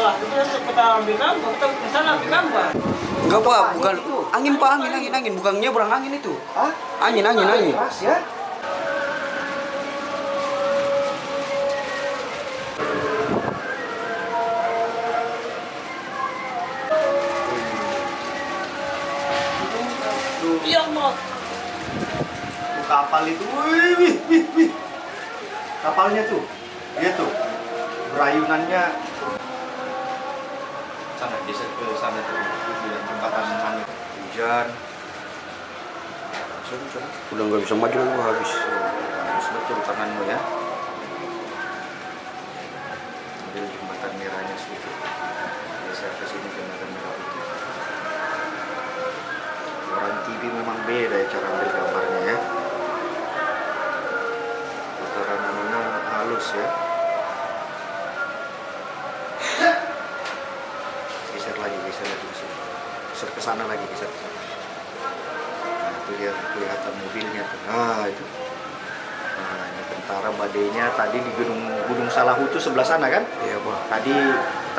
lah. Kita ambil gambar, kita kesana ambil gambar. Enggak pak, bukan angin pak, angin, bukan nyebrang angin itu. Hah? Angin. Keras ya? Iya mau. Tuh kapal itu, wih. Kapalnya tuh, dia tuh, berayunannya. Sana, geser ke sana tuh, jembatan sana. Hujan. Udah nggak bisa maju lagi, habis. Harus betul tanganmu ya. Ambil jembatan merahnya sedikit. Geser ke sini jembatan merah itu. Orang TV memang beda ya cara ambil gambarnya ya. Putaran anunya halus ya. Geser lagi. Geser ke sana lagi, geser ke sana. Nah, itu dia kelihatan mobilnya tuh. Nah, itu. Nah, ini tentara badainya tadi di Gunung Salahutu sebelah sana kan? Iya pak. Tadi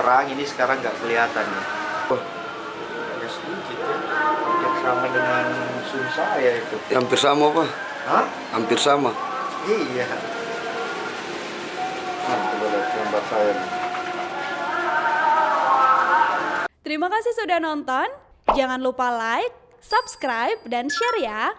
terang, ini sekarang nggak kelihatan nih. Ada sedikit ya. Hampir sama dengan Sun saya itu. Ya, hampir sama pak. Hah? Hampir sama. Iya. Nah, coba lihat gambar saya nih. Terima kasih sudah nonton. Jangan lupa like, subscribe, dan share ya.